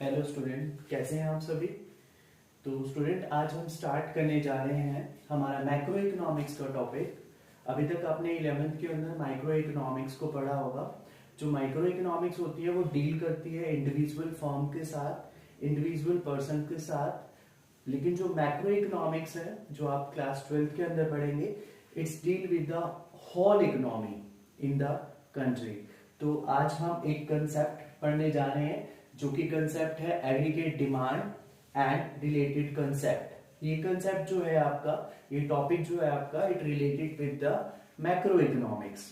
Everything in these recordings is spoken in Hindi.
हेलो स्टूडेंट, कैसे हैं आप सभी। तो स्टूडेंट, आज हम स्टार्ट करने जा रहे हैं हमारा मैक्रो इकोनॉमिक्स का टॉपिक। अभी तक आपने 11th के अंदर माइक्रो इकोनॉमिक्स को पढ़ा होगा। जो माइक्रो इकोनॉमिक्स होती है वो डील करती है इंडिविजुअल फर्म के साथ, इंडिविजुअल पर्सन के साथ। लेकिन जो मैक्रो इकोनॉमिक्स है जो आप क्लास 12th के अंदर पढ़ेंगे, it's deal with the whole economy in the country. तो आज हम एक कंसेप्ट पढ़ने जा रहे हैं जो कि कंसेप्ट है aggregate demand and related concept. ये कंसेप्ट जो है आपका, ये टॉपिक जो है आपका, it related with the macro economics.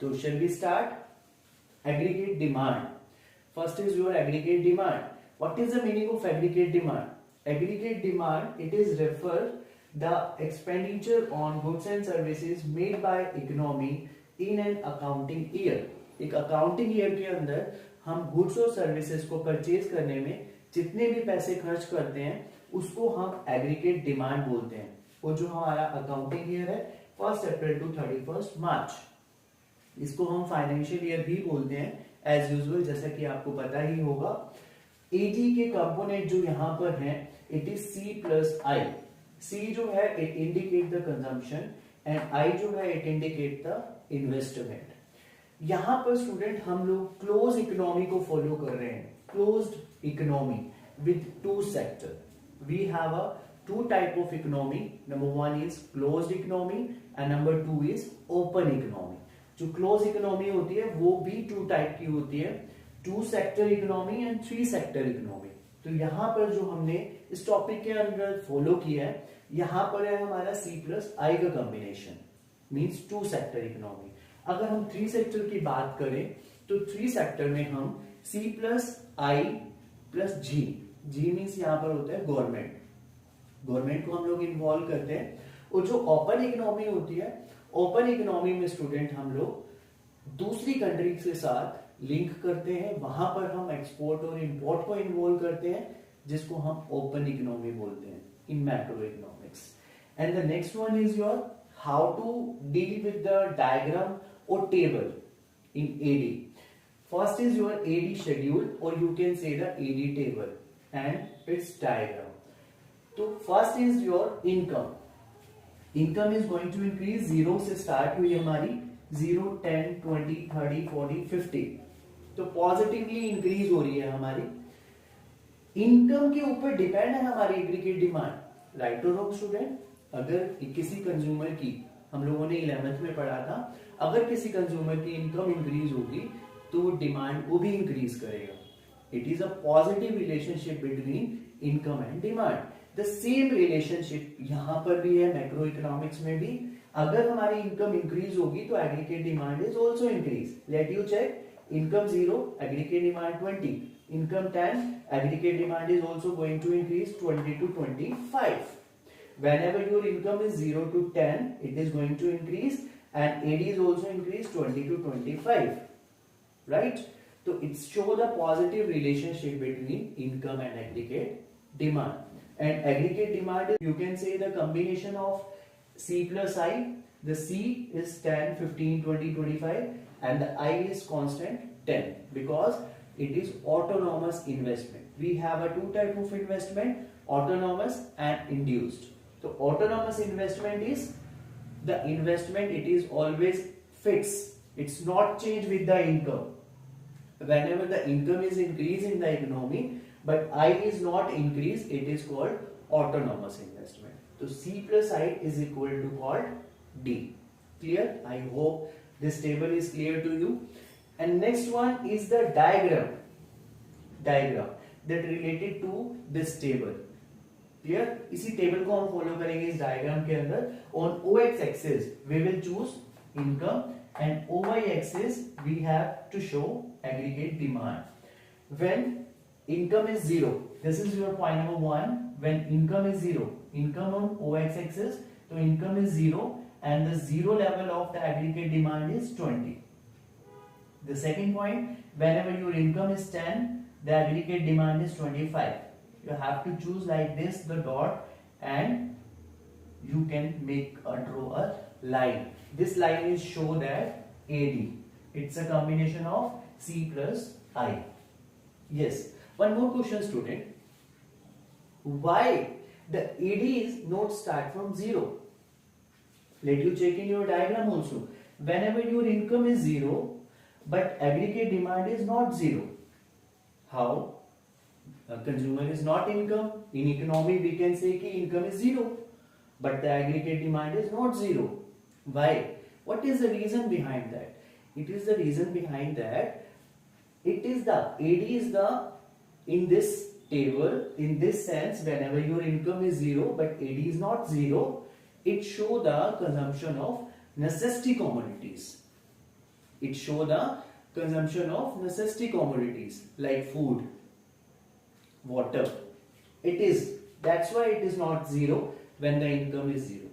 तो shall we start. Aggregate demand. First is your aggregate demand. What is the meaning of aggregate demand? Aggregate demand, it is refer the expenditure on goods and services made by economy in an accounting year। एक अकाउंटिंग ईयर के अंदर हम गुड्स और सर्विसेज को परचेज करने में जितने भी पैसे खर्च करते हैं उसको हम एग्रीगेट डिमांड बोलते हैं। वो जो हमारा अकाउंटिंग ईयर है 1 अप्रैल टू 31 मार्च, इसको हम फाइनेंशियल ईयर भी बोलते हैं एज यूजुअल, जैसा कि आपको पता ही होगा। एजी के कंपोनेंट जो यहां पर हैं, इट इज सी प्लस आई। सी जो है it indicate the consumption and I जो है इट इंडिकेट द इन्वेस्टमेंट। यहां पर स्टूडेंट हम लोग क्लोज इकोनॉमी को फॉलो कर रहे हैं। Closed economy with two sector. We have a two type of economy. Number 1 is closed economy and number 2 is open economy. जो क्लोज इकोनॉमी होती है वो भी टू टाइप की होती है, 2 sector economy and 3 sector economy. तो यहां पर जो हमने इस टॉपिक के अंदर फॉलो किया है, यहां पर है हमारा C प्लस I का कॉम्बिनेशन, मींस 2 सेक्टर इकोनॉमी। अगर हम 3 सेक्टर की बात करें तो 3 सेक्टर में हम C plus I plus G, G means यहां पर होता है गवर्नमेंट, गवर्नमेंट को हम लोग इन्वॉल्व करते हैं। और जो ओपन इकोनॉमी होती है, ओपन इकोनॉमी में स्टूडेंट हम लोग दूसरी कंट्री के साथ लिंक करते हैं, वहां पर हम एक्सपोर्ट और इंपोर्ट को इन्वॉल्व करते हैं, जिसको हम ओपन इकोनॉमी बोलते हैं in macro economics. And the next one is your how to deal with the diagram और table in AD. First is your AD schedule और you can say the AD table and its diagram. तो first is your income. Income is going to increase, 0 से स्टार्ट हुई हमारी, 0, 10, 20, 30, 40, 50। तो पॉजिटिवली इंक्रीज हो रही है हमारी। इनकम के ऊपर डिपेंड है हमारी एग्रीगेट डिमांड, राइट और रॉन्ग स्टूडेंट? अगर किसी कंज्यूमर की, हम लोगों ने 11th में पढ़ा था, अगर किसी कंज्यूमर की इनकम इंक्रीज होगी तो डिमांड वो भी इंक्रीज करेगा। It is a positive relationship between income and demand. The same relationship यहां पर भी है मैक्रो इकोनॉमिक्स में भी। अगर हमारी इनकम इंक्रीज होगी तो aggregate demand is also increase. Let you check. Income 0, aggregate demand 20, income 10, aggregate demand is also going to increase 20 to 25. Whenever your income is 0 to 10, it is going to increase, and AD is also increase 20 to 25, right? So it show the positive relationship between income and aggregate demand. And aggregate demand is, you can say, the combination of C plus I. The C is 10, 15, 20, 25, and the I is constant 10 because it is autonomous investment. We have a 2 type of investment, autonomous and induced. So autonomous investment is the investment, it is always fixed. It's not change with the income. Whenever the income is increased in the economy, but I is not increased, it is called autonomous investment. So C plus I is equal to called D. Clear? I hope this table is clear to you. And next one is the diagram that related to this table. Clear? इसी टेबल को हम फॉलो करेंगे इस डायग्राम के अंदर। On OX axis we will choose income and OY axis we have to show aggregate demand. When income is 0, this is your point number 1. When income is 0, income on OX axis, so income is 0 and the 0 level of the aggregate demand is 20. The second point, whenever your income is 10, the aggregate demand is 25. You have to choose like this the dot, and you can draw a line. This line is show that AD. It's a combination of C plus I. Yes. One more question, student. Why the ADs not start from zero? Let you check in your diagram also. Whenever your income is zero, but aggregate demand is not zero. How? A consumer is not income. In economy, we can say that income is zero, but the aggregate demand is not zero. Why? What is the reason behind that? It is the reason behind that. It is the AD is the in this table, in this sense, whenever your income is zero but AD is not zero, it show the consumption of necessity commodities. It show the consumption of necessity commodities like food, water. It is, that's why it is not zero when the income is zero.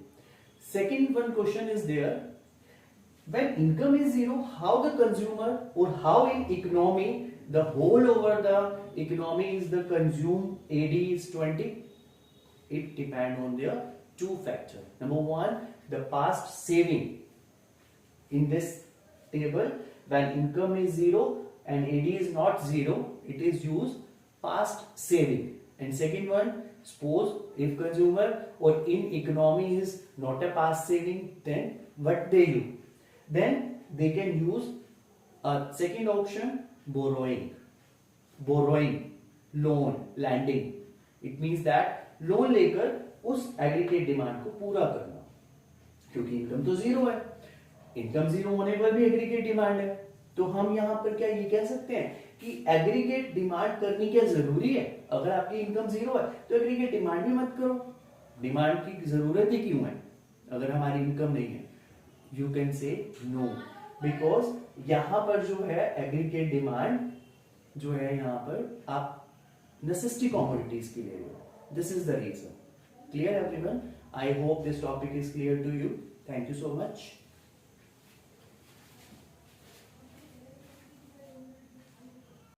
Second one question is there. When income is zero, how the consumer or how in economy, the whole over the economy is the consume AD is 20? It depends on their two factors. Number one, the past saving. In this table, when income is zero and AD is not zero, it is used past saving. And second one, suppose if consumer or in economy is not a past saving, then what they do? Then they can use a second option, borrowing, loan, lending. It means that loan लेकर उस एग्रीगेट डिमांड को पूरा करना, क्योंकि इनकम तो जीरो है, इनकम जीरो होने पर भी एग्रीगेट डिमांड है, तो हम यहाँ पर क्या ये कह सकते हैं कि एग्रीगेट डिमांड करनी क्या जरूरी है? अगर आपकी इनकम जीरो है तो एग्रीगेट डिमांड भी मत करो, डिमांड की जरूरत ही क्यों है अगर हमारी इनकम नहीं है? You can say no, because यहाँ पर जो है एग्रीगेट डिमांड जो है यहाँ पर आप नेसेसिटी कमोडिटीज की ले लो. This is the reason. Clear everyone? I hope this topic is clear to you. Thank you so much.